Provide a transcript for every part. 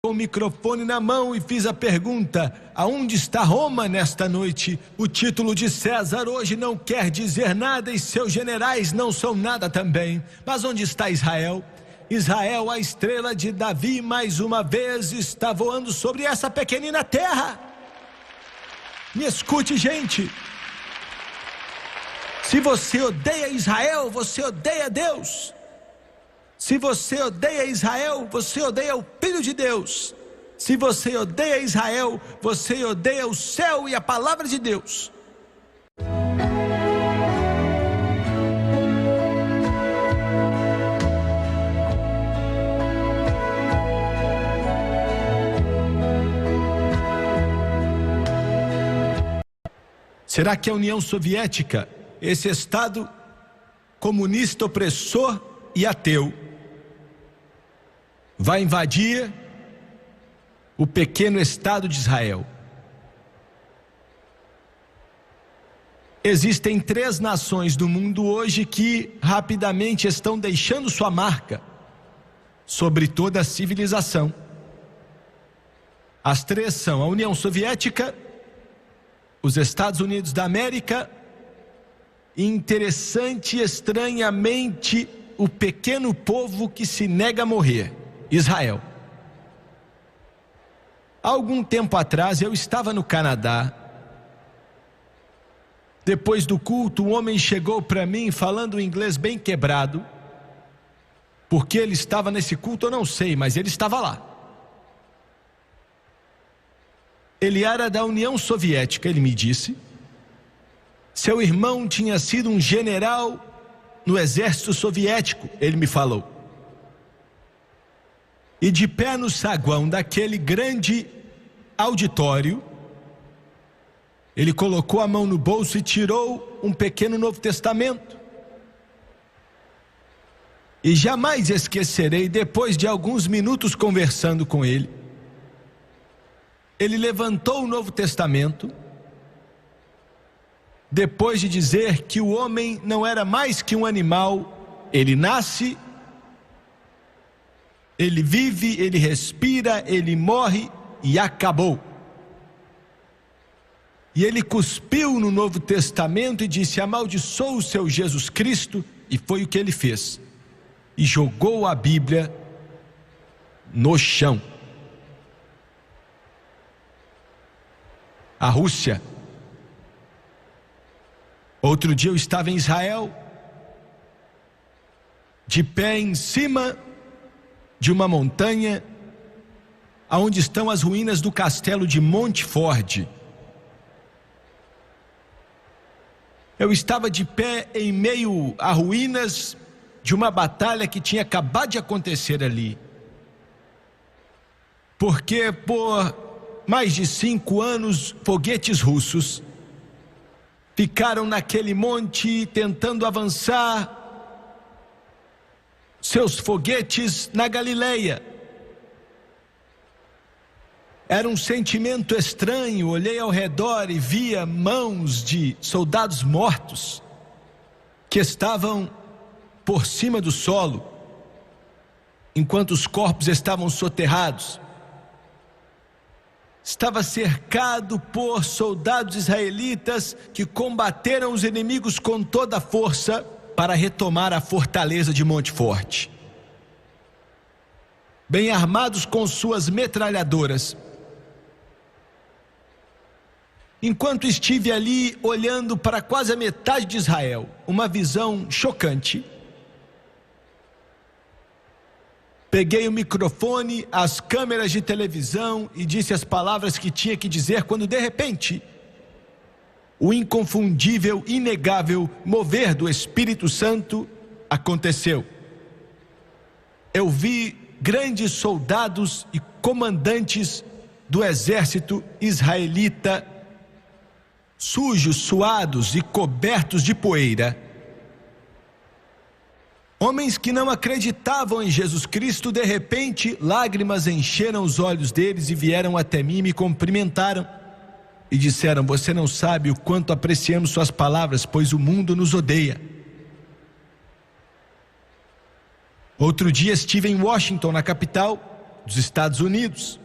com o microfone na mão e fiz a pergunta: aonde está Roma nesta noite? O título de César hoje não quer dizer nada e seus generais não são nada também. Mas onde está Israel? Israel, a estrela de Davi, mais uma vez está voando sobre essa pequenina terra. Me escute, gente. Se você odeia Israel, você odeia Deus. Se você odeia Israel, você odeia o Filho de Deus. Se você odeia Israel, você odeia o céu e a palavra de Deus. Será que a União Soviética, esse Estado comunista opressor e ateu, vai invadir o pequeno Estado de Israel? Existem 3 nações do mundo hoje que rapidamente estão deixando sua marca sobre toda a civilização. As 3 são a União Soviética, os Estados Unidos da América e, interessante e estranhamente, o pequeno povo que se nega a morrer, Israel. Há algum tempo atrás eu estava no Canadá. Depois do culto, um homem chegou para mim falando inglês bem quebrado. Porque ele estava nesse culto, eu não sei, mas ele estava lá. Ele era da União Soviética, ele me disse. Seu irmão tinha sido um general no exército soviético, ele me falou. E de pé no saguão daquele grande auditório, ele colocou a mão no bolso e tirou um pequeno Novo Testamento. E jamais esquecerei, depois de alguns minutos conversando com ele, ele levantou o Novo Testamento, depois de dizer que o homem não era mais que um animal. Ele nasce, ele vive, ele respira, ele morre e acabou. E ele cuspiu no Novo Testamento e disse: amaldiçoa o seu Jesus Cristo. E foi o que ele fez. E jogou a Bíblia no chão. A Rússia. Outro dia eu estava em Israel, de pé em cima de uma montanha, aonde estão as ruínas do castelo de Montfort. Eu estava de pé em meio a ruínas de uma batalha que tinha acabado de acontecer ali. Porque por mais de 5 anos, foguetes russos ficaram naquele monte tentando avançar seus foguetes na Galileia. Era um sentimento estranho. Olhei ao redor e via mãos de soldados mortos que estavam por cima do solo, enquanto os corpos estavam soterrados. Estava cercado por soldados israelitas que combateram os inimigos com toda a força para retomar a fortaleza de Montfort. Bem armados com suas metralhadoras. Enquanto estive ali olhando para quase a metade de Israel, uma visão chocante, peguei o microfone, as câmeras de televisão e disse as palavras que tinha que dizer, quando de repente o inconfundível, inegável mover do Espírito Santo aconteceu. Eu vi grandes soldados e comandantes do exército israelita, sujos, suados e cobertos de poeira. Homens que não acreditavam em Jesus Cristo. De repente, lágrimas encheram os olhos deles e vieram até mim e me cumprimentaram. E disseram: você não sabe o quanto apreciamos suas palavras, pois o mundo nos odeia. Outro dia estive em Washington, na capital, dos Estados Unidos.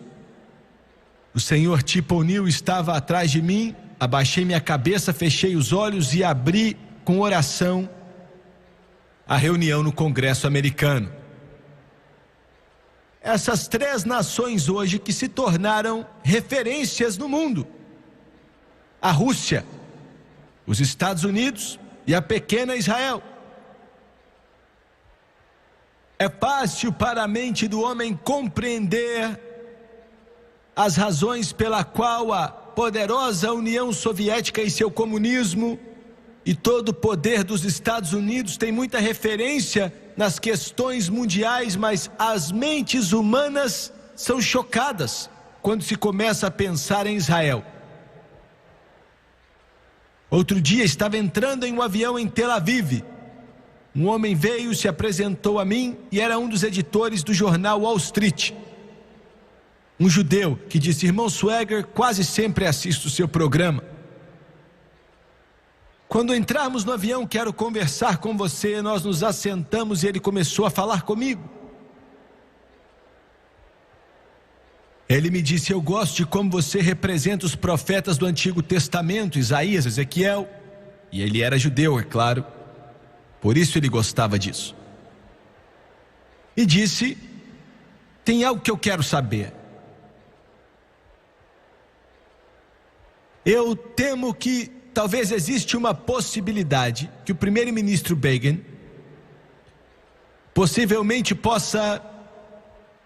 O senhor Tip O'Neill estava atrás de mim, abaixei minha cabeça, fechei os olhos e abri com oração a reunião no Congresso americano. Essas 3 nações hoje que se tornaram referências no mundo: a Rússia, os Estados Unidos e a pequena Israel. É fácil para a mente do homem compreender as razões pela qual a poderosa União Soviética e seu comunismo e todo o poder dos Estados Unidos tem muita referência nas questões mundiais, mas as mentes humanas são chocadas quando se começa a pensar em Israel. Outro dia estava entrando em um avião em Tel Aviv. Um homem veio, se apresentou a mim e era um dos editores do jornal Wall Street. Um judeu que disse: irmão Swager, quase sempre assisto o seu programa. Quando entrarmos no avião, quero conversar com você. Nós nos assentamos e ele começou a falar comigo. Ele me disse: eu gosto de como você representa os profetas do Antigo Testamento, Isaías, Ezequiel. E ele era judeu, é claro. Por isso ele gostava disso. E disse: tem algo que eu quero saber. Eu temo que talvez existe uma possibilidade que o primeiro-ministro Begin possivelmente possa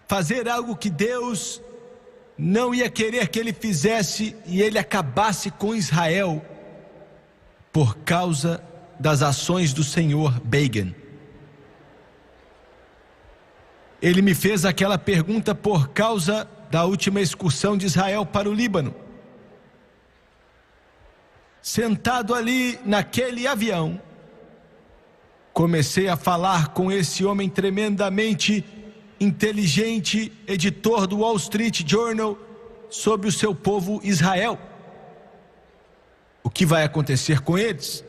fazer algo que Deus não ia querer que ele fizesse, e ele acabasse com Israel por causa das ações do senhor Begin. Ele me fez aquela pergunta por causa da última excursão de Israel para o Líbano. Sentado ali naquele avião, comecei a falar com esse homem tremendamente inteligente, editor do Wall Street Journal, sobre o seu povo Israel. O que vai acontecer com eles?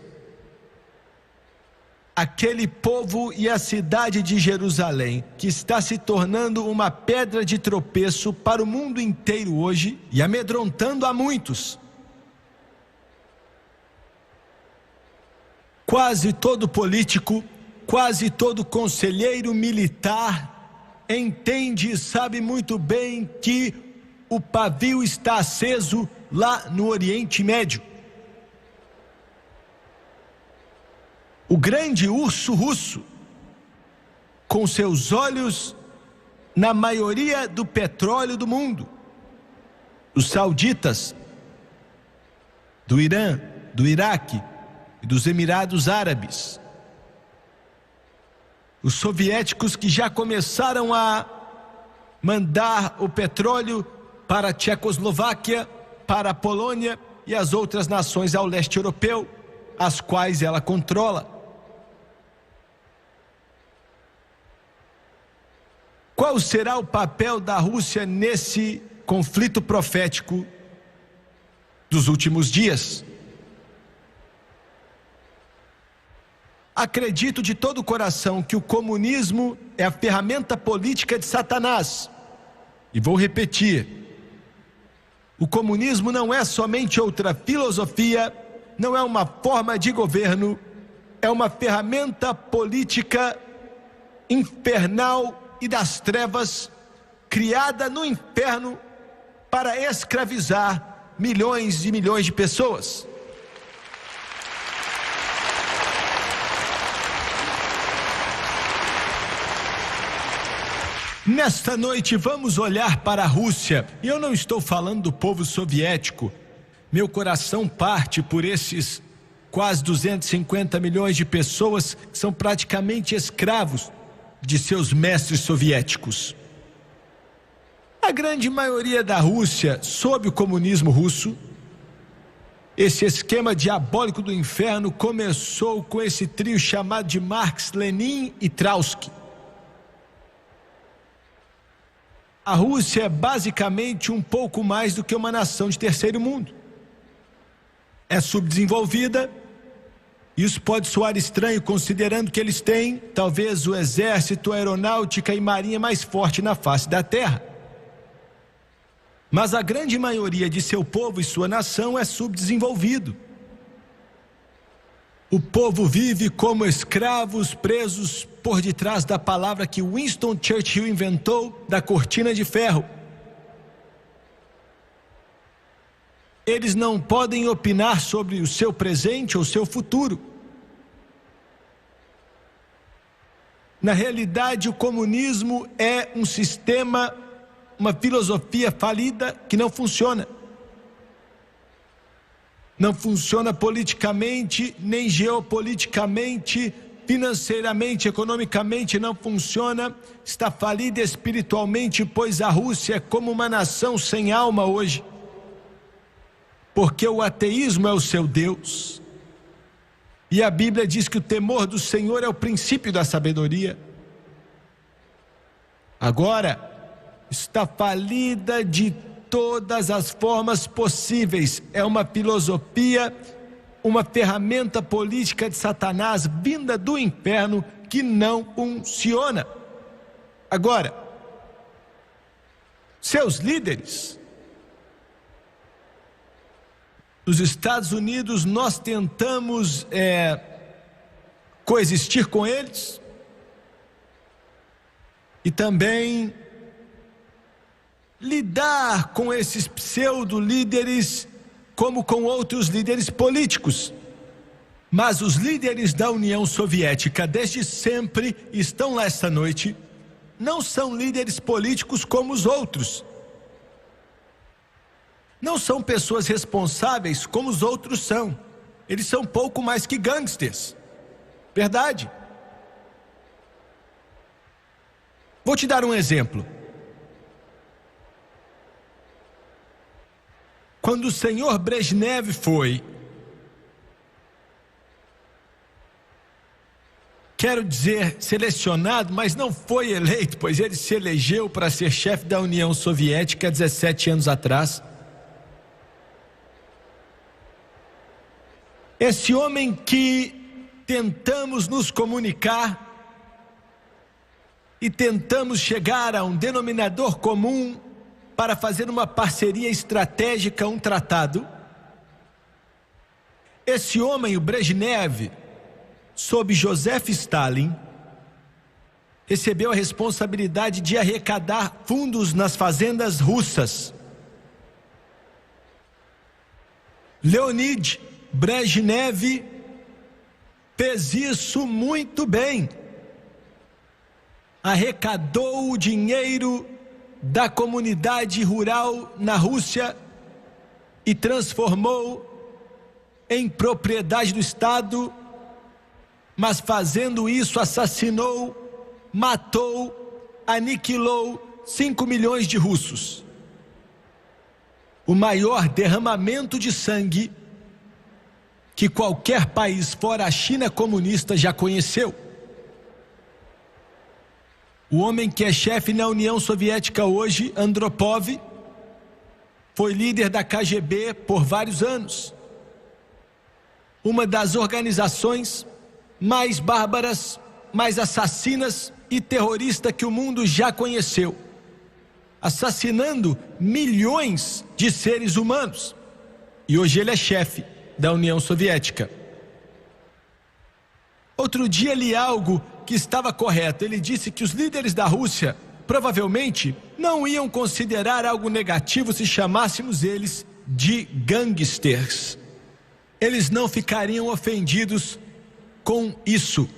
Aquele povo e a cidade de Jerusalém, que está se tornando uma pedra de tropeço para o mundo inteiro hoje e amedrontando a muitos. Quase todo político, quase todo conselheiro militar entende e sabe muito bem que o pavio está aceso lá no Oriente Médio. O grande urso russo, com seus olhos na maioria do petróleo do mundo, os sauditas, do Irã, do Iraque e dos Emirados Árabes, os soviéticos que já começaram a mandar o petróleo para a Tchecoslováquia, para a Polônia e as outras nações ao leste europeu, as quais ela controla. Qual será o papel da Rússia nesse conflito profético dos últimos dias? Acredito de todo o coração que o comunismo é a ferramenta política de Satanás. E vou repetir: o comunismo não é somente outra filosofia, não é uma forma de governo, é uma ferramenta política infernal e das trevas, criada no inferno para escravizar milhões e milhões de pessoas. Nesta noite vamos olhar para a Rússia, e eu não estou falando do povo soviético. Meu coração parte por esses quase 250 milhões de pessoas que são praticamente escravos de seus mestres soviéticos. A grande maioria da Rússia, sob o comunismo russo, esse esquema diabólico do inferno começou com esse trio chamado de Marx, Lenin e Trotsky. A Rússia é basicamente um pouco mais do que uma nação de terceiro mundo. É subdesenvolvida. Isso pode soar estranho, considerando que eles têm talvez o exército, a aeronáutica e marinha mais forte na face da terra. Mas a grande maioria de seu povo e sua nação é subdesenvolvido. O povo vive como escravos presos por detrás da palavra que Winston Churchill inventou, da cortina de ferro. Eles não podem opinar sobre o seu presente ou seu futuro. Na realidade, o comunismo é um sistema, uma filosofia falida que não funciona. Não funciona politicamente, nem geopoliticamente, financeiramente, economicamente não funciona. Está falida espiritualmente, pois a Rússia é como uma nação sem alma hoje. Porque o ateísmo é o seu Deus. E a Bíblia diz que o temor do Senhor é o princípio da sabedoria. Agora, está falida de todas as formas possíveis. É uma filosofia, uma ferramenta política de Satanás vinda do inferno que não funciona. Agora, seus líderes, nos Estados Unidos, nós tentamos coexistir com eles e também lidar com esses pseudo-líderes como com outros líderes políticos. Mas os líderes da União Soviética, desde sempre, estão lá esta noite, não são líderes políticos como os outros. Não são pessoas responsáveis como os outros são. Eles são pouco mais que gangsters. Verdade. Vou te dar um exemplo. Quando o senhor Brezhnev foi, quero dizer, selecionado, mas não foi eleito, pois ele se elegeu para ser chefe da União Soviética há 17 anos atrás. Esse homem que tentamos nos comunicar e tentamos chegar a um denominador comum para fazer uma parceria estratégica, um tratado. Esse homem, o Brezhnev, sob Joseph Stalin, recebeu a responsabilidade de arrecadar fundos nas fazendas russas. Leonid Brezhnev fez isso muito bem. Arrecadou o dinheiro da comunidade rural na Rússia e transformou em propriedade do Estado, mas fazendo isso assassinou, matou, aniquilou 5 milhões de russos. O maior derramamento de sangue que qualquer país fora a China comunista já conheceu. O homem que é chefe na União Soviética hoje, Andropov, foi líder da KGB por vários anos. Uma das organizações mais bárbaras, mais assassinas e terroristas que o mundo já conheceu, assassinando milhões de seres humanos. E hoje ele é chefe da União Soviética. Outro dia li algo que estava correto. Ele disse que os líderes da Rússia provavelmente não iam considerar algo negativo se chamássemos eles de gangsters. Eles não ficariam ofendidos com isso,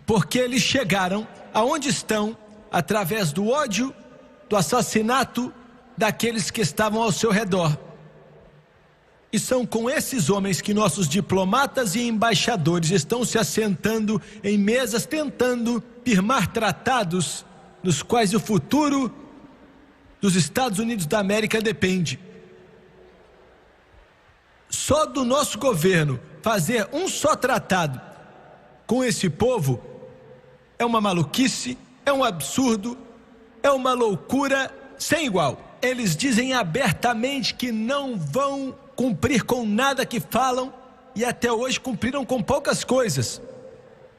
porque eles chegaram aonde estão através do ódio, do assassinato daqueles que estavam ao seu redor. E são com esses homens que nossos diplomatas e embaixadores estão se assentando em mesas, tentando firmar tratados nos quais o futuro dos Estados Unidos da América depende. Só do nosso governo fazer um só tratado com esse povo é uma maluquice, é um absurdo, é uma loucura sem igual. Eles dizem abertamente que não vão cumprir com nada que falam, e até hoje cumpriram com poucas coisas.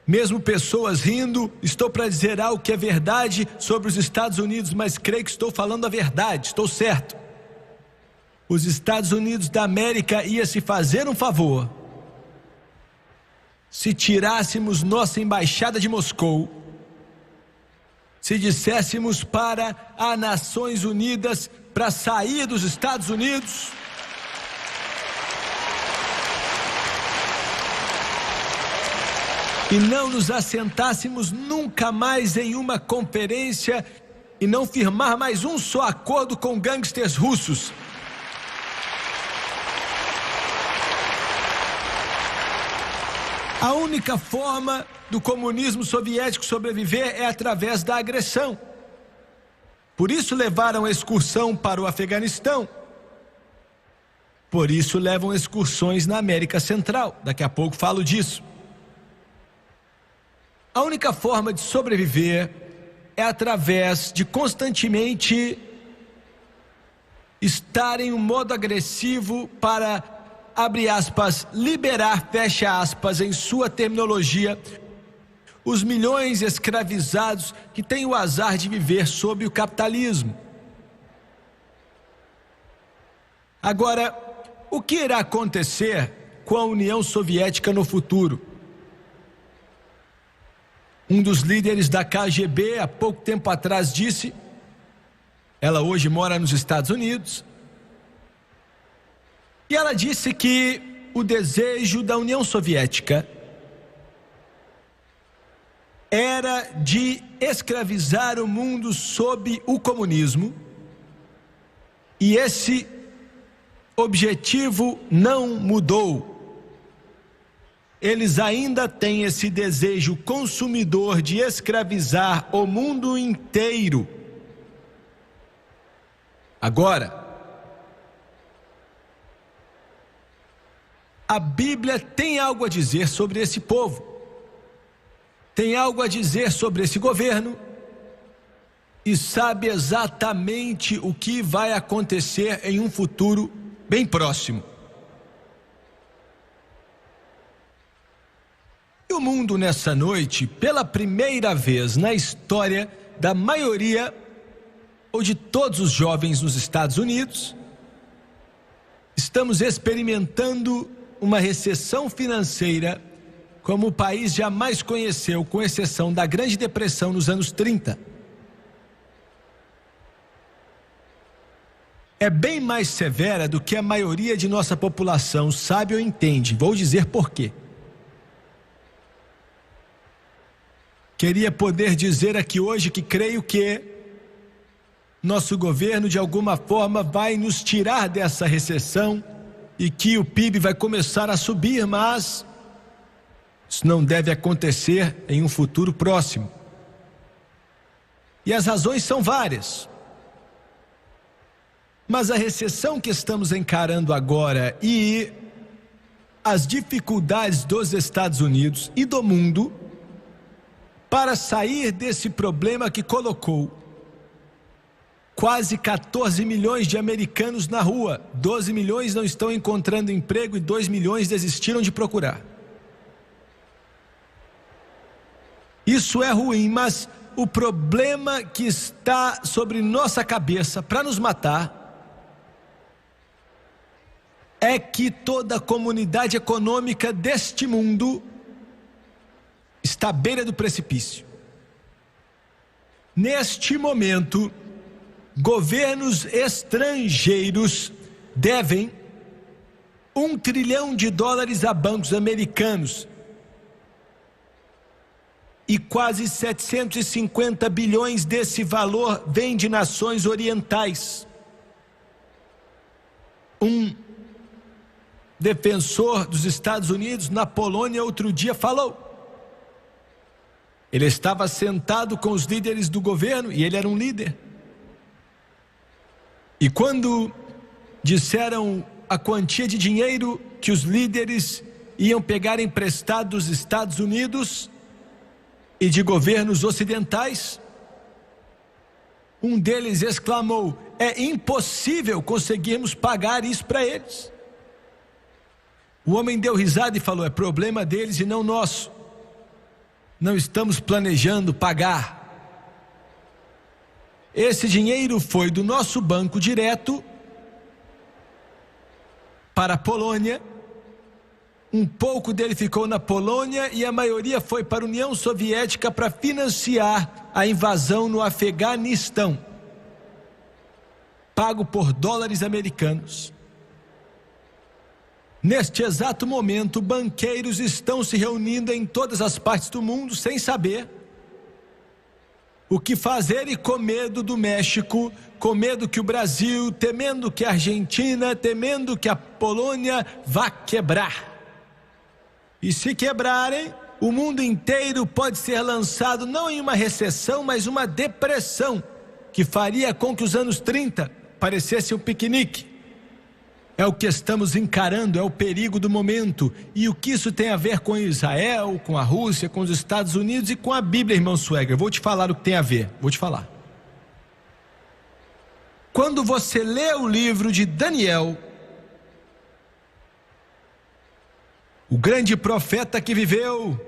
Mesmo pessoas rindo, estou para dizer algo que é verdade sobre os Estados Unidos, mas creio que estou falando a verdade, estou certo. os Estados Unidos da América ia se fazer um favor se tirássemos nossa embaixada de Moscou, se disséssemos para as Nações Unidas para sair dos Estados Unidos, e não nos assentássemos nunca mais em uma conferência e não firmar mais um só acordo com gangsters russos. A única forma do comunismo soviético sobreviver é através da agressão. Por isso levaram a excursão para o Afeganistão. Por isso levam excursões na América Central. Daqui a pouco falo disso. A única forma de sobreviver é através de constantemente estar em um modo agressivo para, abre aspas, liberar, fecha aspas, em sua terminologia, os milhões escravizados que têm o azar de viver sob o capitalismo. Agora, o que irá acontecer com a União Soviética no futuro? Um dos líderes da KGB, há pouco tempo atrás, disse, ela hoje mora nos Estados Unidos, e ela disse que o desejo da União Soviética era de escravizar o mundo sob o comunismo, e esse objetivo não mudou. Eles ainda têm esse desejo consumidor de escravizar o mundo inteiro. Agora, a Bíblia tem algo a dizer sobre esse povo, tem algo a dizer sobre esse governo, e sabe exatamente o que vai acontecer em um futuro bem próximo. E o mundo nessa noite, pela primeira vez na história da maioria ou de todos os jovens nos Estados Unidos, estamos experimentando uma recessão financeira como o país jamais conheceu, com exceção da Grande Depressão nos anos 30. É bem mais severa do que a maioria de nossa população sabe ou entende. Vou dizer por quê. Queria poder dizer aqui hoje que creio que nosso governo de alguma forma vai nos tirar dessa recessão e que o PIB vai começar a subir, mas isso não deve acontecer em um futuro próximo. E as razões são várias. Mas a recessão que estamos encarando agora e as dificuldades dos Estados Unidos e do mundo para sair desse problema que colocou quase 14 milhões de americanos na rua, 12 milhões não estão encontrando emprego e 2 milhões desistiram de procurar. Isso é ruim, mas o problema que está sobre nossa cabeça para nos matar é que toda a comunidade econômica deste mundo está à beira do precipício. Neste momento, governos estrangeiros devem $1 trilhão a bancos americanos e quase 750 bilhões desse valor vem de nações orientais. Um defensor dos Estados Unidos na Polônia outro dia falou. Ele estava sentado com os líderes do governo e ele era um líder. E quando disseram a quantia de dinheiro que os líderes iam pegar emprestado dos Estados Unidos e de governos ocidentais, um deles exclamou: é impossível conseguirmos pagar isso para eles. O homem deu risada e falou: é problema deles e não nosso. Não estamos planejando pagar. Esse dinheiro foi do nosso banco direto para a Polônia, um pouco dele ficou na Polônia e a maioria foi para a União Soviética para financiar a invasão no Afeganistão, pago por dólares americanos. Neste exato momento, banqueiros estão se reunindo em todas as partes do mundo sem saber o que fazer e com medo do México, com medo que o Brasil, temendo que a Argentina, temendo que a Polônia vá quebrar. E se quebrarem, o mundo inteiro pode ser lançado não em uma recessão, mas uma depressão, que faria com que os anos 30 parecessem um piquenique. É o que estamos encarando, é o perigo do momento. E o que isso tem a ver com Israel, com a Rússia, com os Estados Unidos e com a Bíblia, irmão Swagger? Vou te falar o que tem a ver, vou te falar. Quando você lê o livro de Daniel, o grande profeta que viveu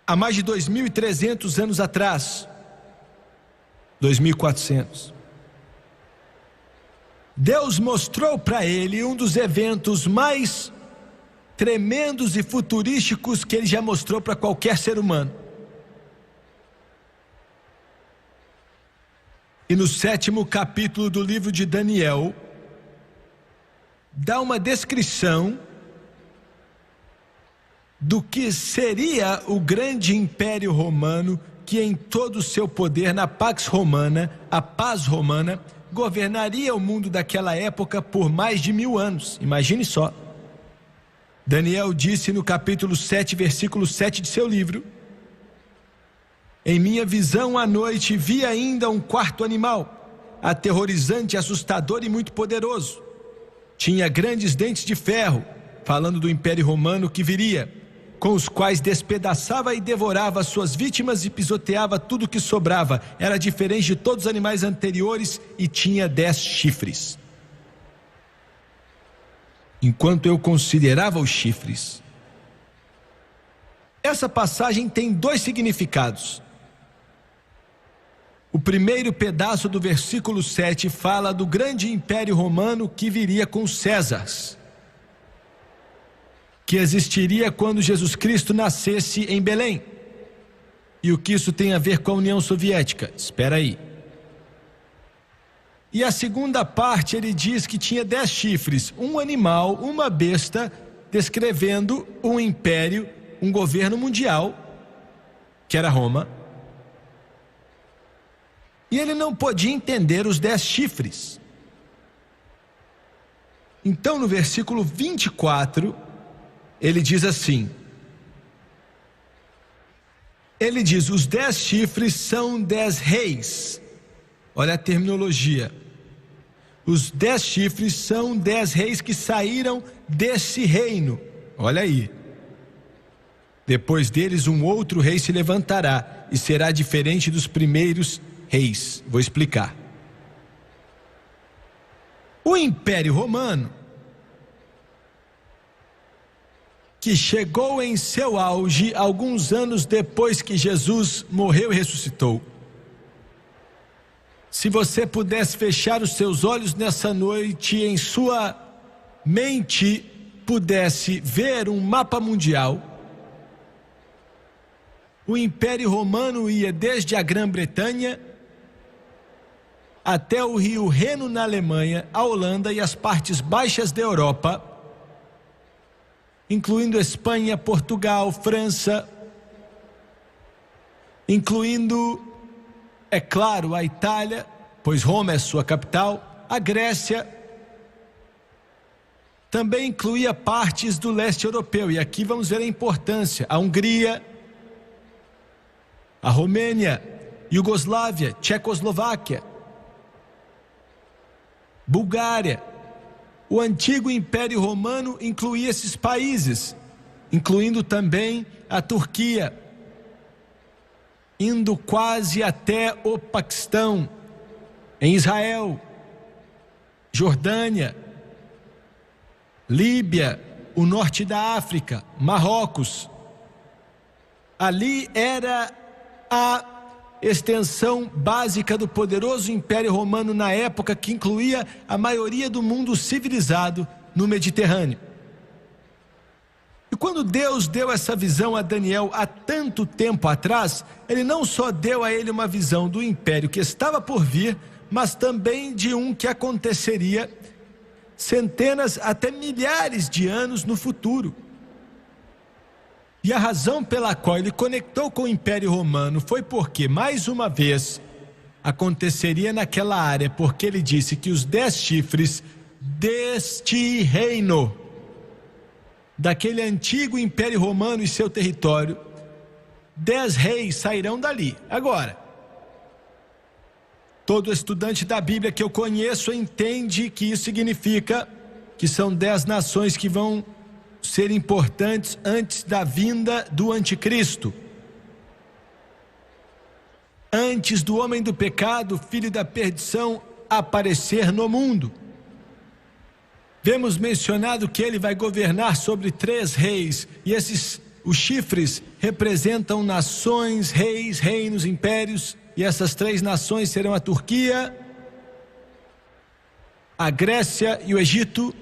há mais de 2.300 anos atrás, 2.400, Deus mostrou para ele um dos eventos mais tremendos e futurísticos que ele já mostrou para qualquer ser humano. E no 7º capítulo do livro de Daniel, dá uma descrição do que seria o grande império romano, que em todo o seu poder, na Pax Romana, a paz romana, governaria o mundo daquela época por mais de 1000 anos. Imagine só. Daniel disse no capítulo 7, versículo 7 de seu livro: em minha visão à noite vi ainda um quarto animal, aterrorizante, assustador e muito poderoso. Tinha grandes dentes de ferro, falando do Império Romano que viria, com os quais despedaçava e devorava suas vítimas e pisoteava tudo que sobrava. Era diferente de todos os animais anteriores e tinha 10 chifres. Enquanto eu considerava os chifres, essa passagem tem 2 significados. O primeiro pedaço do versículo 7 fala do grande império romano que viria com os Césares, que existiria quando Jesus Cristo nascesse em Belém. E o que isso tem a ver com a União Soviética? Espera aí. E a segunda parte ele diz que tinha 10 chifres, um animal, uma besta, descrevendo um império, um governo mundial, que era Roma. E ele não podia entender os 10 chifres. Então no versículo 24, ele diz assim, ele diz, os 10 chifres são 10 reis. Olha a terminologia. Os 10 chifres são 10 reis que saíram desse reino. Olha aí. Depois deles um outro rei se levantará e será diferente dos primeiros reis. Vou explicar. O Império Romano, que chegou em seu auge alguns anos depois que Jesus morreu e ressuscitou. Se você pudesse fechar os seus olhos nessa noite e em sua mente pudesse ver um mapa mundial, o Império Romano ia desde a Grã-Bretanha até o rio Reno na Alemanha, a Holanda e as partes baixas da Europa, incluindo Espanha, Portugal, França, incluindo, é claro, a Itália, pois Roma é sua capital, a Grécia, também incluía partes do leste europeu, e aqui vamos ver a importância, a Hungria, a Romênia, Iugoslávia, Tchecoslováquia, Bulgária. O antigo Império Romano incluía esses países, incluindo também a Turquia, indo quase até o Paquistão, em Israel, Jordânia, Líbia, o norte da África, Marrocos. Ali era a extensão básica do poderoso Império Romano na época, que incluía a maioria do mundo civilizado no Mediterrâneo. E quando Deus deu essa visão a Daniel há tanto tempo atrás, Ele não só deu a ele uma visão do império que estava por vir, mas também de um que aconteceria centenas até milhares de anos no futuro. E a razão pela qual ele conectou com o Império Romano foi porque, mais uma vez, aconteceria naquela área, porque ele disse que os 10 chifres deste reino, daquele antigo Império Romano e seu território, 10 reis sairão dali. Agora, todo estudante da Bíblia que eu conheço entende que isso significa que são 10 nações que vão ser importantes antes da vinda do anticristo, antes do homem do pecado, filho da perdição, aparecer no mundo. Vemos mencionado que ele vai governar sobre 3 reis, e os chifres representam nações, reis, reinos, impérios, e essas 3 nações serão a Turquia, a Grécia e o Egito.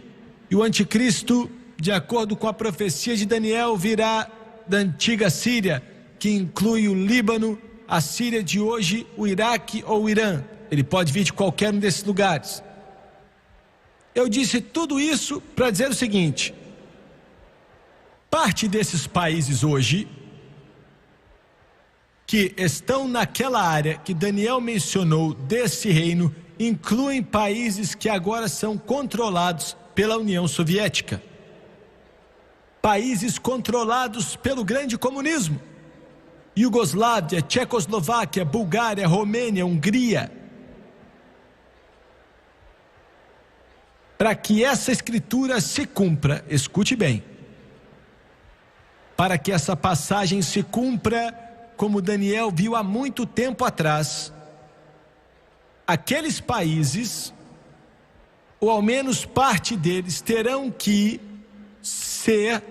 E o anticristo, de acordo com a profecia de Daniel, virá da antiga Síria, que inclui o Líbano, a Síria de hoje, o Iraque ou o Irã. Ele pode vir de qualquer um desses lugares. Eu disse tudo isso para dizer o seguinte: parte desses países hoje, que estão naquela área que Daniel mencionou desse reino, incluem países que agora são controlados pela União Soviética. Países controlados pelo grande comunismo. Iugoslávia, Tchecoslováquia, Bulgária, Romênia, Hungria. Para que essa escritura se cumpra, escute bem, para que essa passagem se cumpra como Daniel viu há muito tempo atrás, aqueles países, ou ao menos parte deles, terão que ser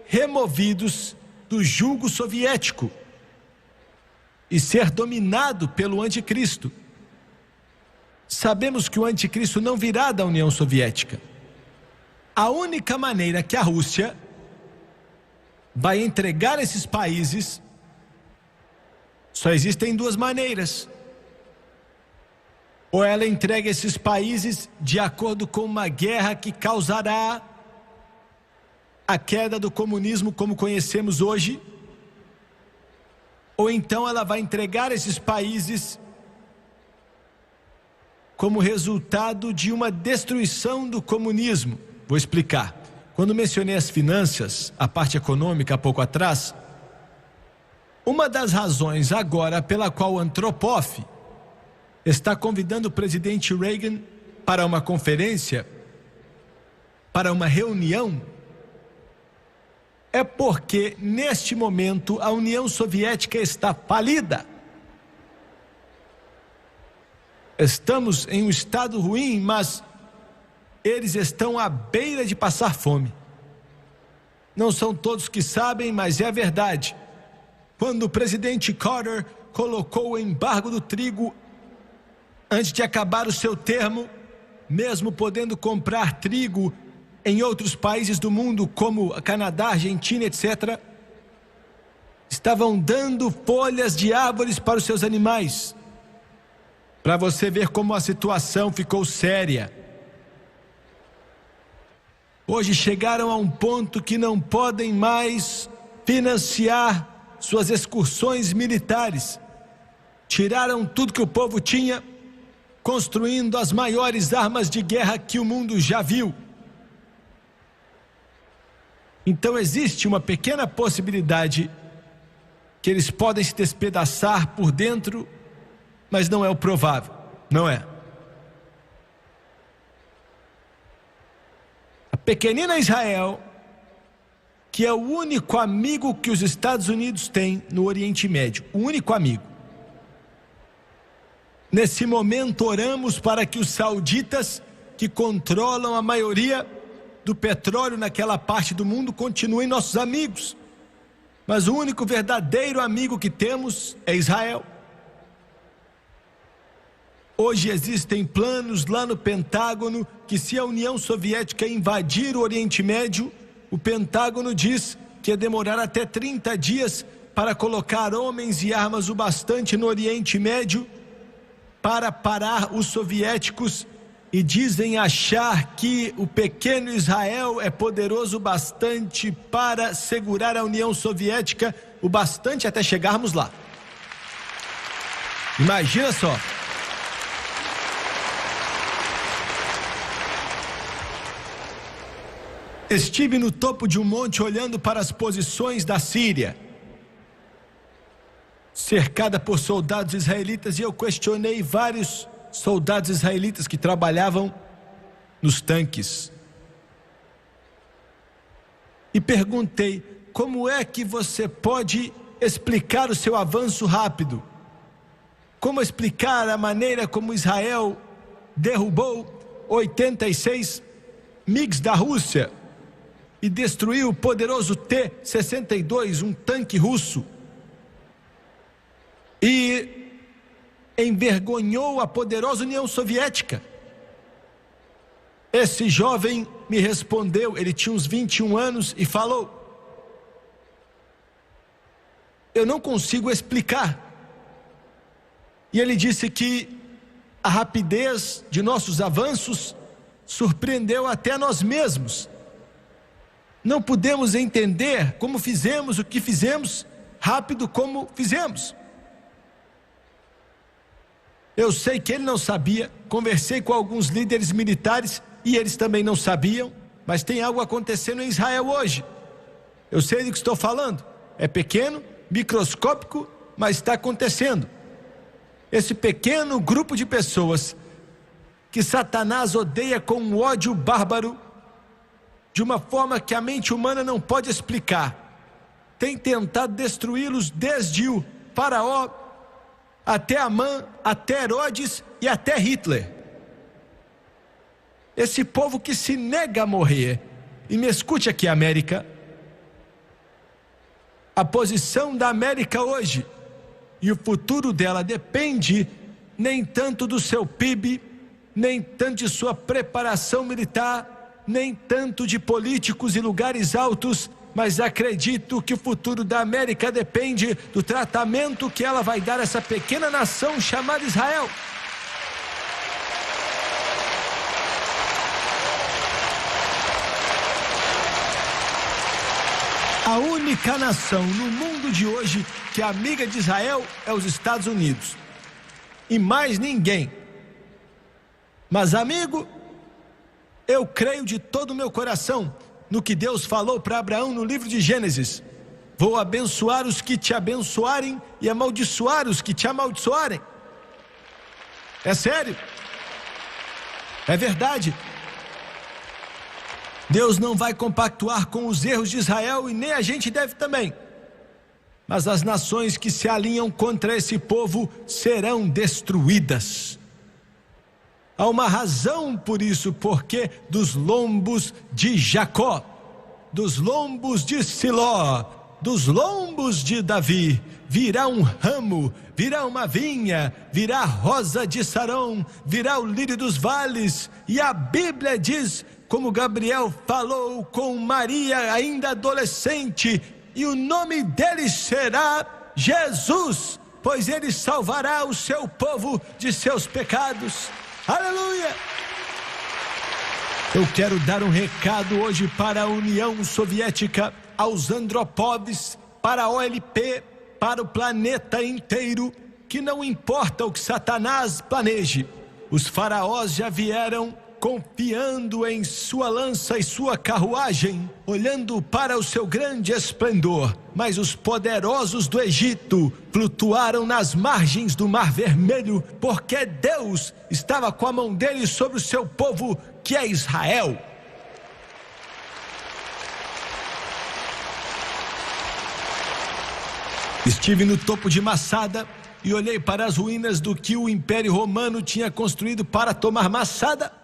removidos do jugo soviético e ser dominado pelo anticristo. Sabemos que o anticristo não virá da União Soviética. A única maneira que a Rússia vai entregar esses países, só existem 2 maneiras. Ou ela entrega esses países de acordo com uma guerra que causará a queda do comunismo como conhecemos hoje, ou então ela vai entregar esses países como resultado de uma destruição do comunismo. Vou explicar. Quando mencionei as finanças, a parte econômica há pouco atrás, uma das razões agora pela qual Andropov está convidando o presidente Reagan para uma conferência, para uma reunião, é porque neste momento a União Soviética está falida. Estamos em um estado ruim, mas eles estão à beira de passar fome. Não são todos que sabem, mas é a verdade. Quando o presidente Carter colocou o embargo do trigo antes de acabar o seu termo, mesmo podendo comprar trigo em outros países do mundo, como Canadá, Argentina, etc., estavam dando folhas de árvores para os seus animais. Para você ver como a situação ficou séria. Hoje chegaram a um ponto que não podem mais financiar suas excursões militares. Tiraram tudo que o povo tinha, construindo as maiores armas de guerra que o mundo já viu. Então existe uma pequena possibilidade que eles podem se despedaçar por dentro, mas não é o provável, não é. A pequenina Israel, que é o único amigo que os Estados Unidos têm no Oriente Médio, o único amigo. Nesse momento oramos para que os sauditas, que controlam a maioria do petróleo naquela parte do mundo, continuem nossos amigos. Mas o único verdadeiro amigo que temos é Israel. Hoje existem planos lá no Pentágono que, se a União Soviética invadir o Oriente Médio, o Pentágono diz que ia demorar até 30 dias para colocar homens e armas o bastante no Oriente Médio para parar os soviéticos, e dizem achar que o pequeno Israel é poderoso o bastante para segurar a União Soviética, o bastante até chegarmos lá. Imagina só. Estive no topo de um monte olhando para as posições da Síria, cercada por soldados israelitas, e eu questionei vários soldados israelitas que trabalhavam nos tanques. E perguntei: como é que você pode explicar o seu avanço rápido? Como explicar a maneira como Israel derrubou 86 MiGs da Rússia e destruiu o poderoso T-62, um tanque russo, e envergonhou a poderosa União Soviética? Esse jovem me respondeu, ele tinha uns 21 anos, e falou: eu não consigo explicar. E ele disse que a rapidez de nossos avanços surpreendeu até nós mesmos. Não pudemos entender como fizemos o que fizemos, rápido como fizemos. Eu sei que ele não sabia, conversei com alguns líderes militares e eles também não sabiam, mas tem algo acontecendo em Israel hoje. Eu sei do que estou falando, é pequeno, microscópico, mas está acontecendo. Esse pequeno grupo de pessoas que Satanás odeia com um ódio bárbaro, de uma forma que a mente humana não pode explicar, tem tentado destruí-los desde o faraó até Amã, até Herodes e até Hitler. Esse povo que se nega a morrer. E me escute aqui, América. A posição da América hoje e o futuro dela depende nem tanto do seu PIB, nem tanto de sua preparação militar, nem tanto de políticos e lugares altos, mas acredito que o futuro da América depende do tratamento que ela vai dar a essa pequena nação chamada Israel. A única nação no mundo de hoje que é amiga de Israel é os Estados Unidos. E mais ninguém. Mas, amigo, eu creio de todo o meu coração no que Deus falou para Abraão no livro de Gênesis: vou abençoar os que te abençoarem e amaldiçoar os que te amaldiçoarem. É sério, é verdade. Deus não vai compactuar com os erros de Israel, e nem a gente deve também. Mas as nações que se alinham contra esse povo serão destruídas. Há uma razão por isso, porque dos lombos de Jacó, dos lombos de Siló, dos lombos de Davi, virá um ramo, virá uma vinha, virá a rosa de Sarão, virá o lírio dos vales. E a Bíblia diz, como Gabriel falou com Maria ainda adolescente, e o nome dele será Jesus, pois ele salvará o seu povo de seus pecados. Aleluia! Eu quero dar um recado hoje para a União Soviética, aos Andropovs, para a OLP, para o planeta inteiro, que não importa o que Satanás planeje, os faraós já vieram confiando em sua lança e sua carruagem, olhando para o seu grande esplendor, mas os poderosos do Egito flutuaram nas margens do Mar Vermelho, porque Deus estava com a mão deles sobre o seu povo, que é Israel. Estive no topo de Massada e olhei para as ruínas do que o Império Romano tinha construído para tomar Massada,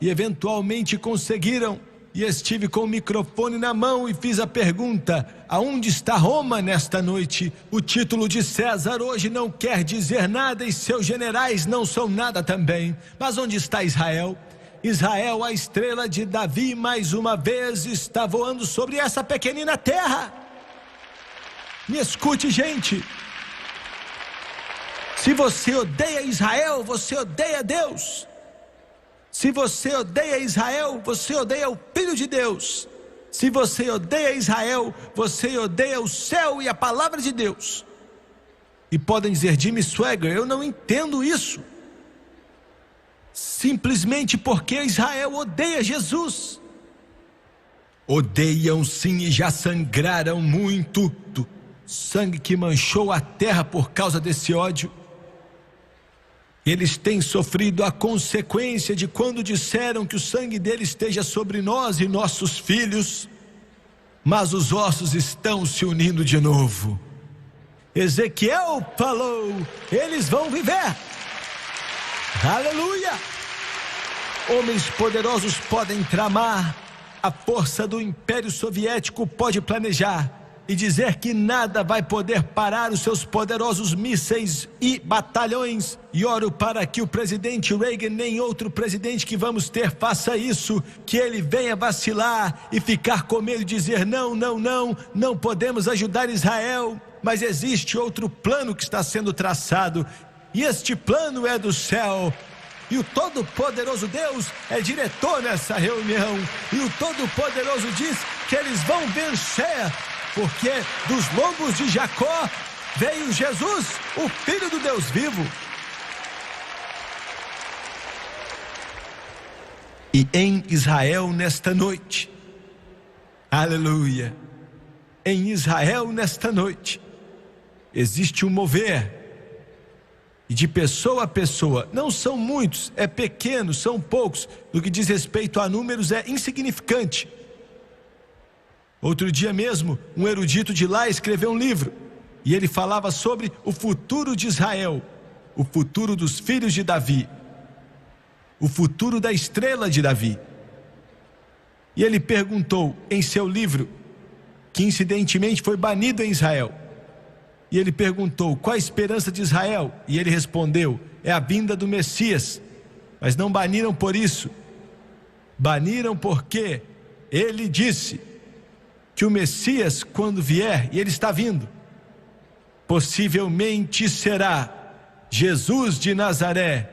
e eventualmente conseguiram, e e estive com o microfone na mão e fiz a pergunta: aonde está Roma nesta noite? O título de César hoje não quer dizer nada e seus generais não são nada também. Mas onde está Israel? Israel, a estrela de Davi, mais uma vez está voando sobre essa pequenina terra. Me escute, gente. Se você odeia Israel, você odeia Deus. Se você odeia Israel, você odeia o Filho de Deus. Se você odeia Israel, você odeia o céu e a palavra de Deus. E podem dizer: Jimmy Swaggart, eu não entendo isso. Simplesmente porque Israel odeia Jesus. Odeiam sim e já sangraram muito. Sangue que manchou a terra por causa desse ódio. Eles têm sofrido a consequência de quando disseram que o sangue dele esteja sobre nós e nossos filhos. Mas os ossos estão se unindo de novo. Ezequiel falou: eles vão viver. Aleluia! Homens poderosos podem tramar, a força do Império Soviético pode planejar e dizer que nada vai poder parar os seus poderosos mísseis e batalhões. E oro para que o presidente Reagan, nem outro presidente que vamos ter, faça isso, que ele venha vacilar e ficar com medo de dizer: não podemos ajudar Israel. Mas existe outro plano que está sendo traçado, e este plano é do céu. E o Todo-Poderoso Deus é diretor nessa reunião. E o Todo-Poderoso diz que eles vão vencer, porque dos lombos de Jacó veio Jesus, o Filho do Deus vivo. E em Israel nesta noite, aleluia, em Israel nesta noite, existe um mover, e de pessoa a pessoa, não são muitos, é pequeno, são poucos, no que diz respeito a números é insignificante. Outro dia mesmo, um erudito de lá escreveu um livro, e ele falava sobre o futuro de Israel, o futuro dos filhos de Davi, o futuro da estrela de Davi. E ele perguntou em seu livro, que incidentemente foi banido em Israel, e ele perguntou: qual a esperança de Israel? E ele respondeu: é a vinda do Messias. Mas não baniram por isso, baniram porque ele disse que o Messias, quando vier, e ele está vindo, possivelmente será Jesus de Nazaré,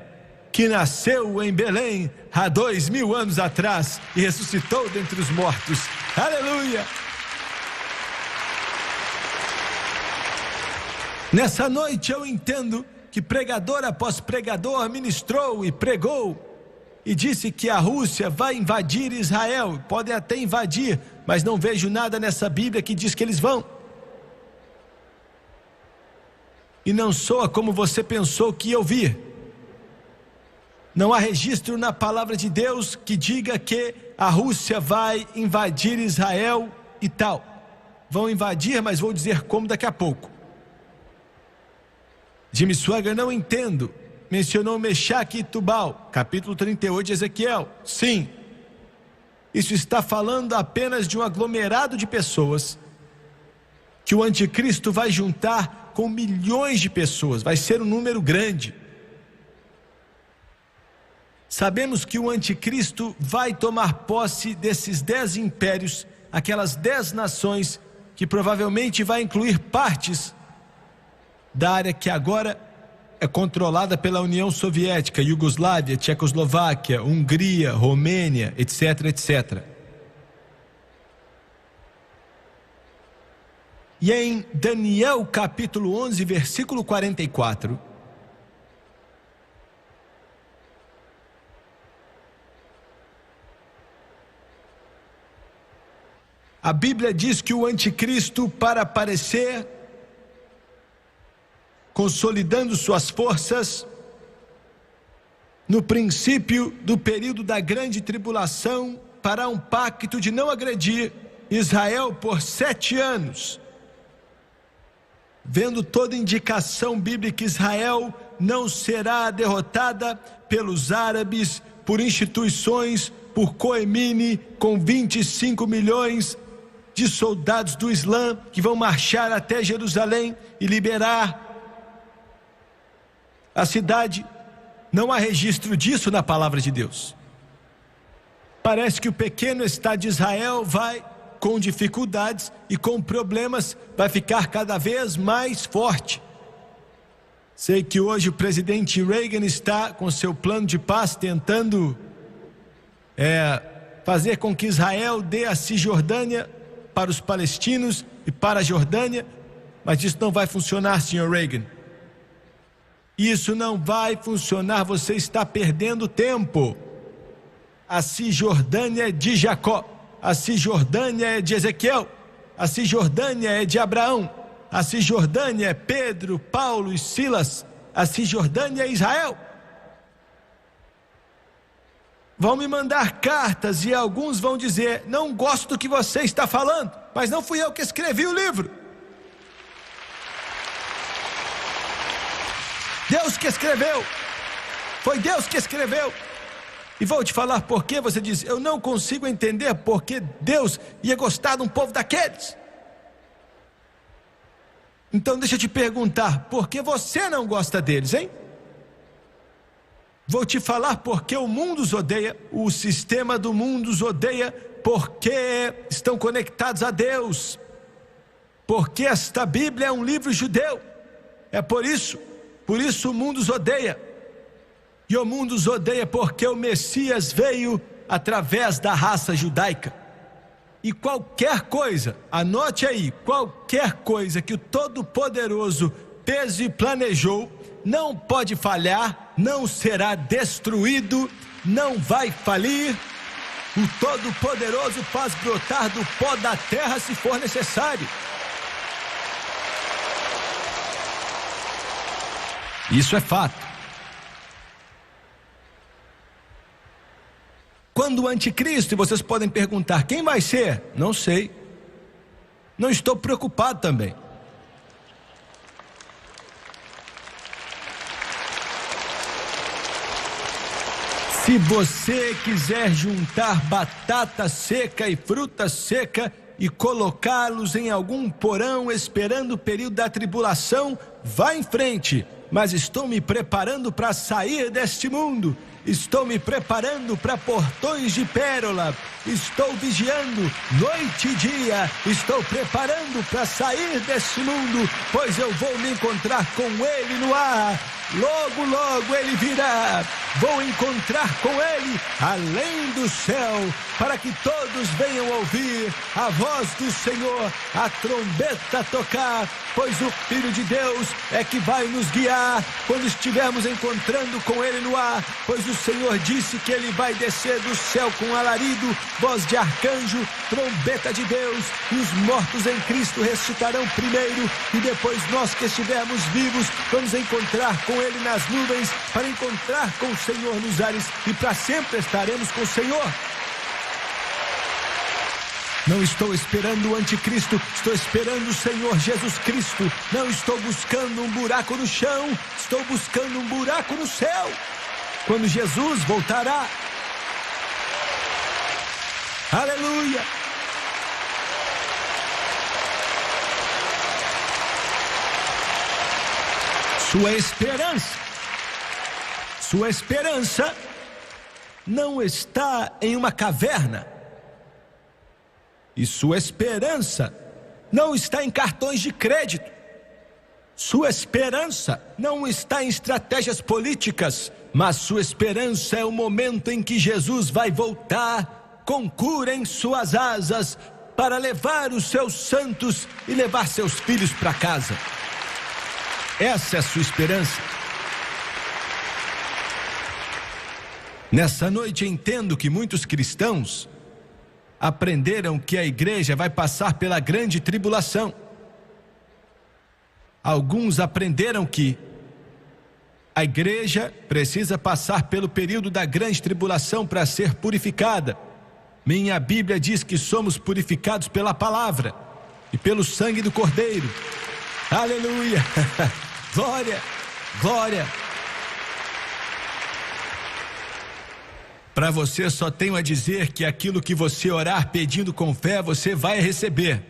que nasceu em Belém há 2000 anos atrás e ressuscitou dentre os mortos. Aleluia! Nessa noite eu entendo que pregador após pregador ministrou e pregou e disse que a Rússia vai invadir Israel. Podem até invadir, mas não vejo nada nessa Bíblia que diz que eles vão. E não soa como você pensou que ia ouvir. Não há registro na palavra de Deus que diga que a Rússia vai invadir Israel e tal. Vão invadir, mas vou dizer como daqui a pouco. Jimmy Swaggart, não entendo. Mencionou Mechaque e Tubal, capítulo 38 de Ezequiel. Sim, isso está falando apenas de um aglomerado de pessoas que o anticristo vai juntar com milhões de pessoas. Vai ser um número grande. Sabemos que o anticristo vai tomar posse desses 10 impérios, aquelas 10 nações, que provavelmente vai incluir partes da área que agora é controlada pela União Soviética, Iugoslávia, Tchecoslováquia, Hungria, Romênia, etc, etc. E em Daniel capítulo 11, versículo 44, a Bíblia diz que o anticristo, para aparecer, consolidando suas forças, no princípio do período da grande tribulação, fará um pacto de não agredir Israel por 7 anos. Vendo toda indicação bíblica, Israel não será derrotada pelos árabes, por instituições, por Khomeini, com 25 milhões de soldados do Islã que vão marchar até Jerusalém e liberar a cidade. Não há registro disso na palavra de Deus. Parece que o pequeno Estado de Israel vai, com dificuldades e com problemas, vai ficar cada vez mais forte. Sei que hoje o presidente Reagan está com seu plano de paz tentando fazer com que Israel dê a Cisjordânia para os palestinos e para a Jordânia, mas isso não vai funcionar, senhor Reagan. Isso não vai funcionar, você está perdendo tempo. A Cisjordânia é de Jacó, a Cisjordânia é de Ezequiel, a Cisjordânia é de Abraão, a Cisjordânia é Pedro, Paulo e Silas, a Cisjordânia é Israel. Vão me mandar cartas e alguns vão dizer: não gosto do que você está falando, mas não fui eu que escrevi o livro. Deus que escreveu, foi Deus que escreveu. E vou te falar por que você diz: eu não consigo entender por que Deus ia gostar de um povo daqueles. Então deixa eu te perguntar, por que você não gosta deles, hein? Vou te falar porque o mundo os odeia, o sistema do mundo os odeia, porque estão conectados a Deus, porque esta Bíblia é um livro judeu. É por isso o mundo os odeia. E o mundo os odeia porque o Messias veio através da raça judaica. E qualquer coisa, anote aí, qualquer coisa que o Todo-Poderoso fez e planejou, não pode falhar, não será destruído, não vai falir. O Todo-Poderoso faz brotar do pó da terra se for necessário. Isso é fato. Quando o anticristo, e vocês podem perguntar, quem vai ser? Não sei. Não estou preocupado também. Se você quiser juntar batata seca e fruta seca e colocá-los em algum porão esperando o período da tribulação, vá em frente. Mas estou me preparando para sair deste mundo. Estou me preparando para portões de pérola. Estou vigiando noite e dia. Estou preparando para sair deste mundo, pois eu vou me encontrar com Ele no ar. Logo, logo Ele virá. Vou encontrar com Ele além do céu, para que todos venham ouvir a voz do Senhor, a trombeta tocar, pois o Filho de Deus é que vai nos guiar quando estivermos encontrando com Ele no ar, pois o Senhor disse que Ele vai descer do céu com alarido, voz de arcanjo, trombeta de Deus, e os mortos em Cristo ressuscitarão primeiro, e depois nós que estivermos vivos vamos encontrar com Ele nas nuvens, para encontrar com o Senhor nos ares, e para sempre estaremos com o Senhor. Não estou esperando o anticristo, estou esperando o Senhor Jesus Cristo. Não estou buscando um buraco no chão, estou buscando um buraco no céu, quando Jesus voltará. Aleluia! Sua esperança não está em uma caverna. E sua esperança não está em cartões de crédito. Sua esperança não está em estratégias políticas, mas sua esperança é o momento em que Jesus vai voltar com cura em suas asas para levar os seus santos e levar seus filhos para casa. Essa é a sua esperança. Nessa noite entendo que muitos cristãos aprenderam que a igreja vai passar pela grande tribulação. Alguns aprenderam que a igreja precisa passar pelo período da grande tribulação para ser purificada. Minha Bíblia diz que somos purificados pela palavra e pelo sangue do Cordeiro. Aleluia! Glória, glória. Para você só tenho a dizer que aquilo que você orar pedindo com fé, você vai receber.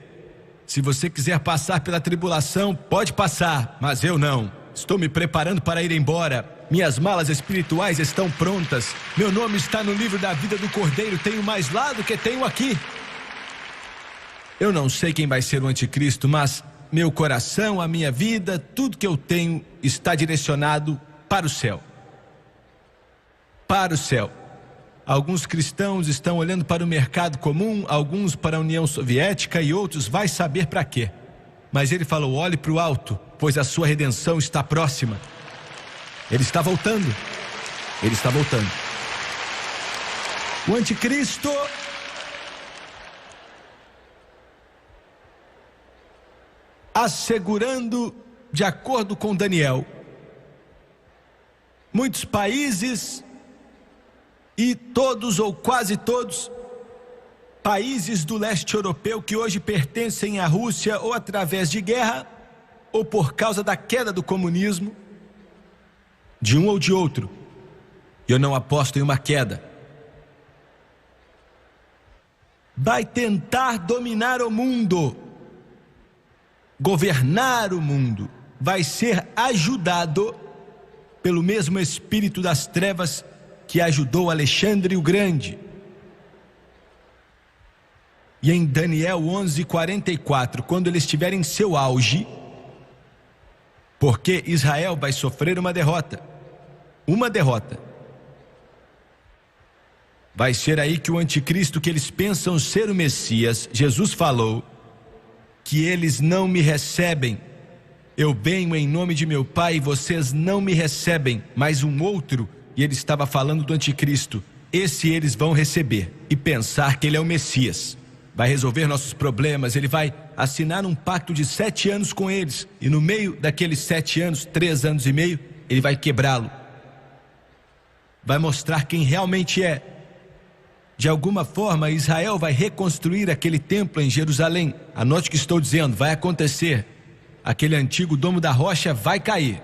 Se você quiser passar pela tribulação, pode passar, mas eu não. Estou me preparando para ir embora. Minhas malas espirituais estão prontas. Meu nome está no livro da vida do Cordeiro. Tenho mais lá do que tenho aqui. Eu não sei quem vai ser o anticristo, mas meu coração, a minha vida, tudo que eu tenho está direcionado para o céu. Para o céu. Alguns cristãos estão olhando para o mercado comum, alguns para a União Soviética e outros vai saber para quê. Mas ele falou: olhe para o alto, pois a sua redenção está próxima. Ele está voltando. Ele está voltando. O anticristo assegurando, de acordo com Daniel, muitos países e todos ou quase todos países do leste europeu que hoje pertencem à Rússia ou através de guerra ou por causa da queda do comunismo, de um ou de outro. Eu não aposto em uma queda. Vai tentar dominar o mundo, governar o mundo, vai ser ajudado pelo mesmo espírito das trevas que ajudou Alexandre o Grande. E em Daniel 11:44, quando ele estiver em seu auge, porque Israel vai sofrer uma derrota, vai ser aí que o anticristo, que eles pensam ser o Messias, Jesus falou que eles não me recebem. Eu venho em nome de meu Pai e vocês não me recebem. Mas um outro, e ele estava falando do anticristo, esse eles vão receber e pensar que ele é o Messias. Vai resolver nossos problemas, ele vai assinar um pacto de 7 anos com eles. E no meio daqueles 7 anos, 3 anos e meio, ele vai quebrá-lo. Vai mostrar quem realmente é. De alguma forma, Israel vai reconstruir aquele templo em Jerusalém. Anote o que estou dizendo, vai acontecer. Aquele antigo domo da rocha vai cair.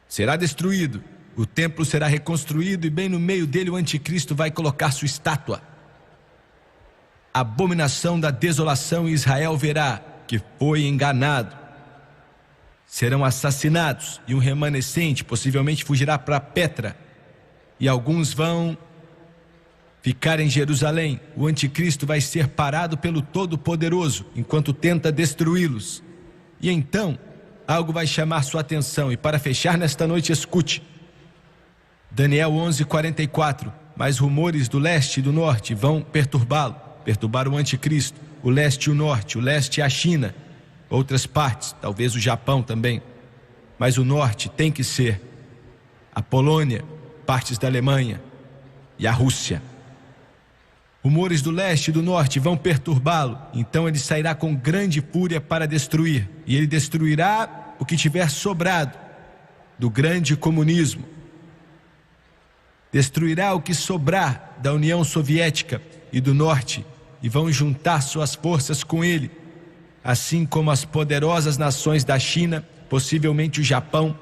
Será destruído. O templo será reconstruído e bem no meio dele o anticristo vai colocar sua estátua. A abominação da desolação, e Israel verá que foi enganado. Serão assassinados e um remanescente possivelmente fugirá para Petra. E alguns vão ficar em Jerusalém. O anticristo vai ser parado pelo Todo-Poderoso enquanto tenta destruí-los. E então, algo vai chamar sua atenção. E para fechar nesta noite, escute. Daniel 11:44. Mas rumores do leste e do norte vão perturbá-lo. Perturbar o anticristo. O leste e o norte. O leste é a China. Outras partes, talvez o Japão também. Mas o norte tem que ser a Polônia, partes da Alemanha e a Rússia. Rumores do leste e do norte vão perturbá-lo. Então ele sairá com grande fúria para destruir. E ele destruirá o que tiver sobrado do grande comunismo. Destruirá o que sobrar da União Soviética e do norte. E vão juntar suas forças com ele. Assim como as poderosas nações da China, possivelmente o Japão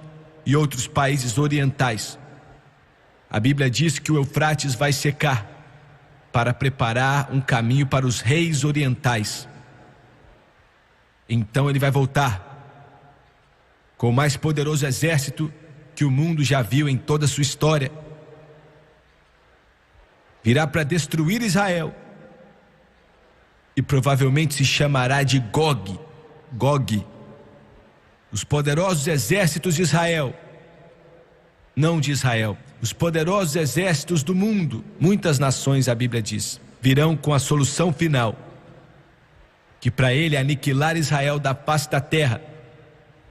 e outros países orientais. A Bíblia diz que o Eufrates vai secar para preparar um caminho para os reis orientais. Então ele vai voltar com o mais poderoso exército que o mundo já viu em toda a sua história. Virá para destruir Israel e provavelmente se chamará de Gog. Gog. Os poderosos exércitos de Israel, não de Israel, os poderosos exércitos do mundo, muitas nações, a Bíblia diz, virão com a solução final, que para ele é aniquilar Israel da face da terra.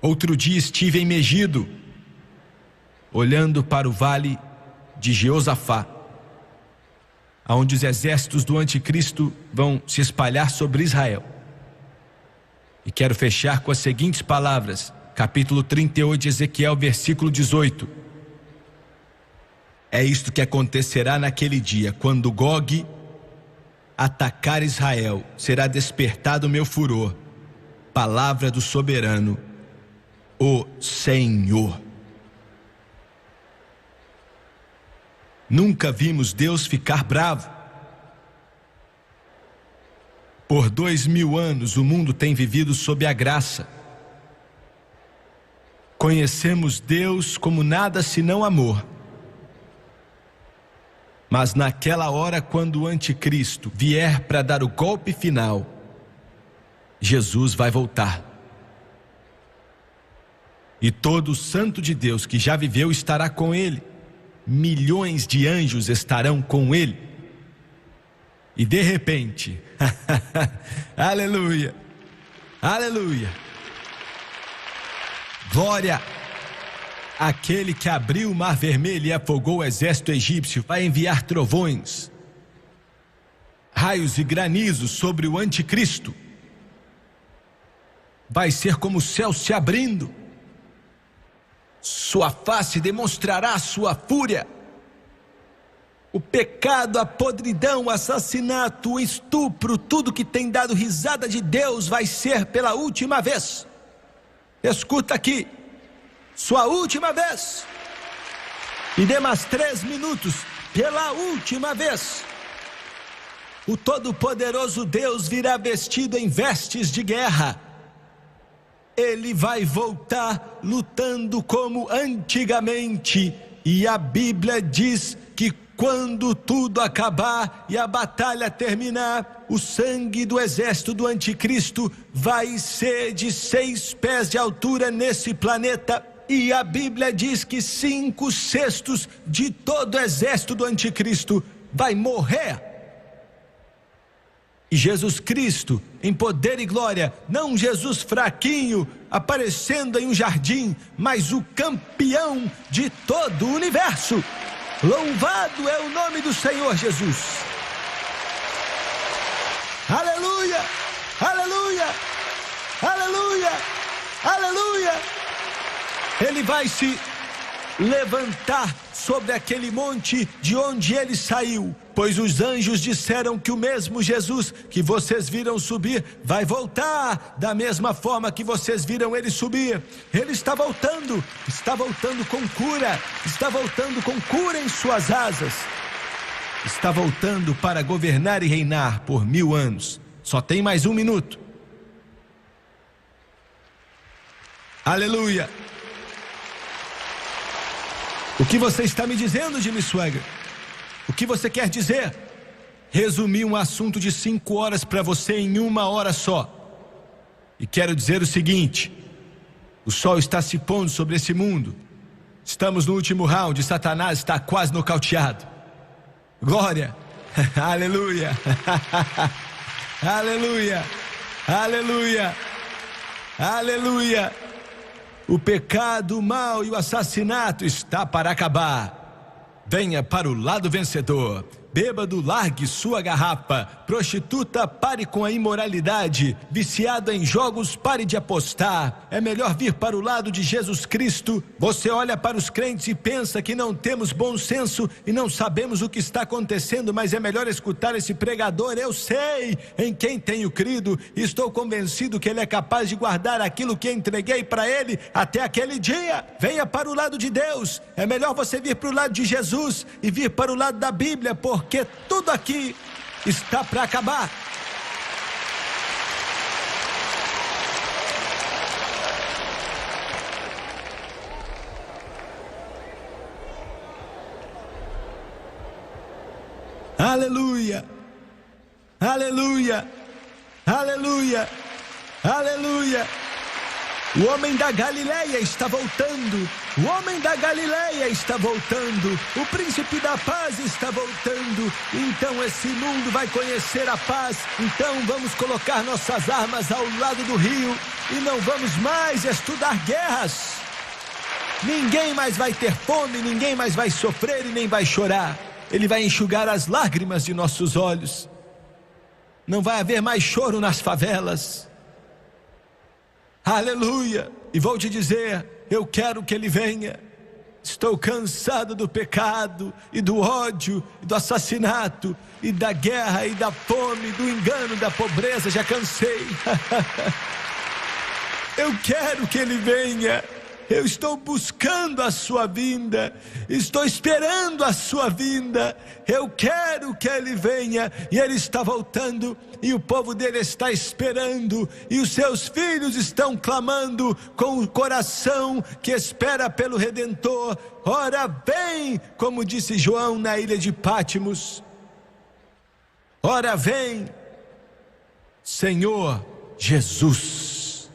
Outro dia estive em Megido, olhando para o vale de Jeosafá, onde os exércitos do anticristo vão se espalhar sobre Israel. E quero fechar com as seguintes palavras, capítulo 38 de Ezequiel, versículo 18. É isto que acontecerá naquele dia, quando Gog atacar Israel, será despertado o meu furor. Palavra do soberano, o Senhor. Nunca vimos Deus ficar bravo. Por 2000 anos o mundo tem vivido sob a graça. Conhecemos Deus como nada senão amor. Mas naquela hora, quando o anticristo vier para dar o golpe final, Jesus vai voltar. E todo santo de Deus que já viveu estará com ele. Milhões de anjos estarão com ele. E de repente, aleluia, aleluia, glória, aquele que abriu o mar vermelho e afogou o exército egípcio vai enviar trovões, raios e granizos sobre o anticristo. Vai ser como o céu se abrindo. Sua face demonstrará a sua fúria. O pecado, a podridão, o assassinato, o estupro, tudo que tem dado risada de Deus vai ser pela última vez. Escuta aqui, sua última vez. E dê mais 3 minutos, pela última vez. O Todo-Poderoso Deus virá vestido em vestes de guerra. Ele vai voltar lutando como antigamente. E a Bíblia diz que quando tudo acabar e a batalha terminar, o sangue do exército do anticristo vai ser de 6 pés de altura nesse planeta. E a Bíblia diz que 5/6 de todo o exército do anticristo vai morrer. E Jesus Cristo, em poder e glória, não um Jesus fraquinho, aparecendo em um jardim, mas o campeão de todo o universo. Louvado é o nome do Senhor Jesus. Aleluia, aleluia, aleluia, aleluia. Ele vai se levantar sobre aquele monte de onde ele saiu, pois os anjos disseram que o mesmo Jesus que vocês viram subir vai voltar da mesma forma que vocês viram ele subir. Ele está voltando com cura, está voltando com cura em suas asas, está voltando para governar e reinar por 1000 anos. Só tem mais 1 minuto. Aleluia. O que você está me dizendo, Jimmy Swaggart? O que você quer dizer? Resumi um assunto de 5 horas para você em 1 hora só. E quero dizer o seguinte: o sol está se pondo sobre esse mundo. Estamos no último round, Satanás está quase nocauteado. Glória, aleluia, aleluia, aleluia, aleluia. O pecado, o mal e o assassinato está para acabar. Venha para o lado vencedor. Bêbado, largue sua garrafa. Prostituta, pare com a imoralidade. Viciado em jogos, pare de apostar. É melhor vir para o lado de Jesus Cristo. Você olha para os crentes e pensa que não temos bom senso e não sabemos o que está acontecendo, mas é melhor escutar esse pregador. Eu sei em quem tenho crido e estou convencido que ele é capaz de guardar aquilo que entreguei para ele até aquele dia. Venha para o lado de Deus. É melhor você vir para o lado de Jesus e vir para o lado da Bíblia, porque tudo aqui está para acabar. Aleluia, aleluia, aleluia, aleluia. O homem da Galileia está voltando. O homem da Galileia está voltando. O príncipe da paz está voltando. Então esse mundo vai conhecer a paz. Então vamos colocar nossas armas ao lado do rio e não vamos mais estudar guerras. Ninguém mais vai ter fome, ninguém mais vai sofrer e nem vai chorar. Ele vai enxugar as lágrimas de nossos olhos. Não vai haver mais choro nas favelas. Aleluia. E vou te dizer, eu quero que ele venha. Estou cansado do pecado e do ódio e do assassinato e da guerra e da fome, do engano, da pobreza. Já cansei. Eu quero que ele venha. Eu estou buscando a sua vinda, estou esperando a sua vinda. Eu quero que ele venha, e ele está voltando, e o povo dele está esperando, e os seus filhos estão clamando com o coração que espera pelo Redentor. Ora vem, como disse João na ilha de Pátimos. Ora vem, Senhor Jesus.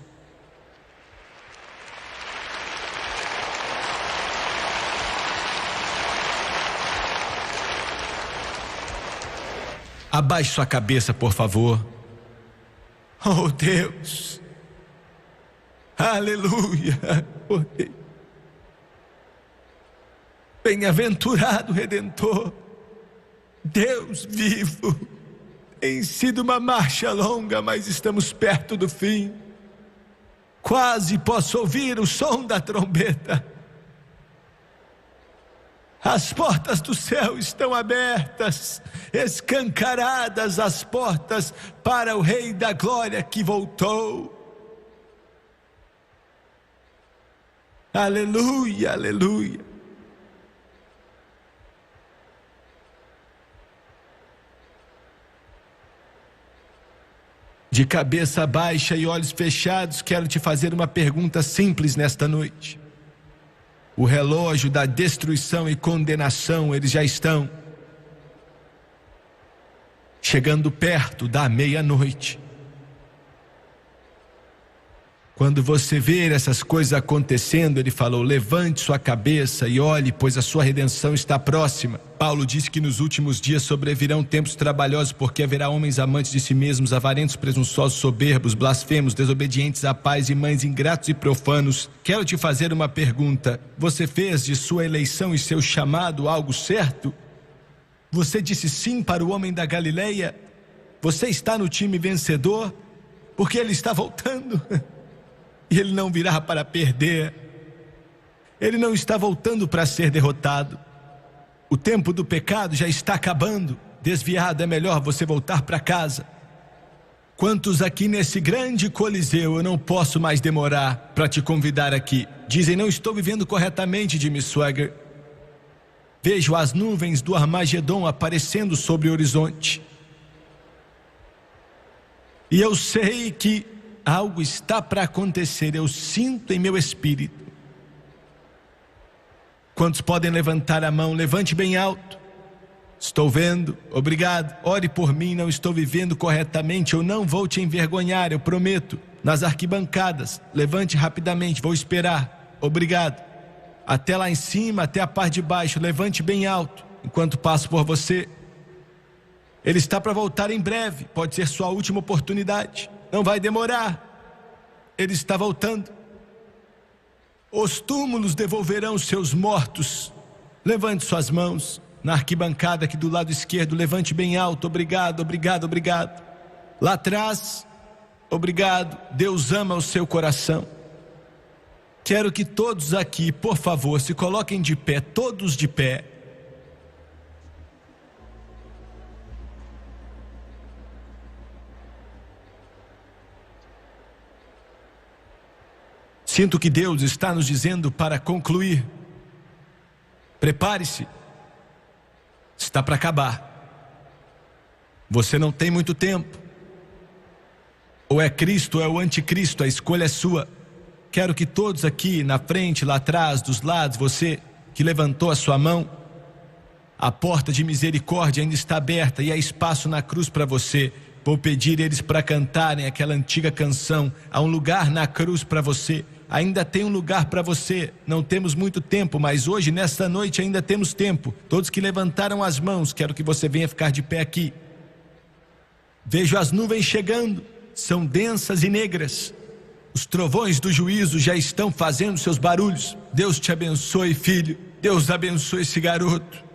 Abaixe sua cabeça, por favor. Oh Deus, aleluia. Oh, Deus. Bem-aventurado Redentor, Deus vivo. Tem sido uma marcha longa, mas estamos perto do fim. Quase posso ouvir o som da trombeta. As portas do céu estão abertas, escancaradas as portas para o Rei da Glória que voltou. Aleluia, aleluia. De cabeça baixa e olhos fechados, quero te fazer uma pergunta simples nesta noite. O relógio da destruição e condenação, eles já estão chegando perto da meia-noite. Quando você ver essas coisas acontecendo, ele falou: levante sua cabeça e olhe, pois a sua redenção está próxima. Paulo disse que nos últimos dias sobrevirão tempos trabalhosos, porque haverá homens amantes de si mesmos, avarentos, presunçosos, soberbos, blasfemos, desobedientes a pais e mães, ingratos e profanos. Quero te fazer uma pergunta: você fez de sua eleição e seu chamado algo certo? Você disse sim para o homem da Galileia? Você está no time vencedor? Porque ele está voltando. E ele não virá para perder. Ele não está voltando para ser derrotado. O tempo do pecado já está acabando. Desviado, é melhor você voltar para casa. Quantos aqui nesse grande coliseu eu não posso mais demorar para te convidar aqui? Dizem: não estou vivendo corretamente, Jimmy Swaggart. Vejo as nuvens do Armagedon aparecendo sobre o horizonte. E eu sei que algo está para acontecer, eu sinto em meu espírito. Quantos podem levantar a mão? Levante bem alto. Estou vendo, obrigado. Ore por mim, não estou vivendo corretamente, eu não vou te envergonhar, eu prometo. Nas arquibancadas, levante rapidamente, vou esperar. Obrigado. Até lá em cima, até a parte de baixo, levante bem alto, enquanto passo por você. Ele está para voltar em breve, pode ser sua última oportunidade. Não vai demorar. Ele está voltando. Os túmulos devolverão seus mortos. Levante suas mãos. Na arquibancada aqui do lado esquerdo, levante bem alto. Obrigado, obrigado, obrigado. Lá atrás, obrigado. Deus ama o seu coração. Quero que todos aqui, por favor, se coloquem de pé, todos de pé. Sinto que Deus está nos dizendo para concluir. Prepare-se. Está para acabar. Você não tem muito tempo. Ou é Cristo ou é o anticristo, a escolha é sua. Quero que todos aqui na frente, lá atrás, dos lados, você que levantou a sua mão, a porta de misericórdia ainda está aberta e há espaço na cruz para você. Vou pedir eles para cantarem aquela antiga canção. Há um lugar na cruz para você. Ainda tem um lugar para você. Não temos muito tempo, mas hoje, nesta noite, ainda temos tempo. Todos que levantaram as mãos, quero que você venha ficar de pé aqui. Vejo as nuvens chegando, são densas e negras. Os trovões do juízo já estão fazendo seus barulhos. Deus te abençoe, filho. Deus abençoe esse garoto.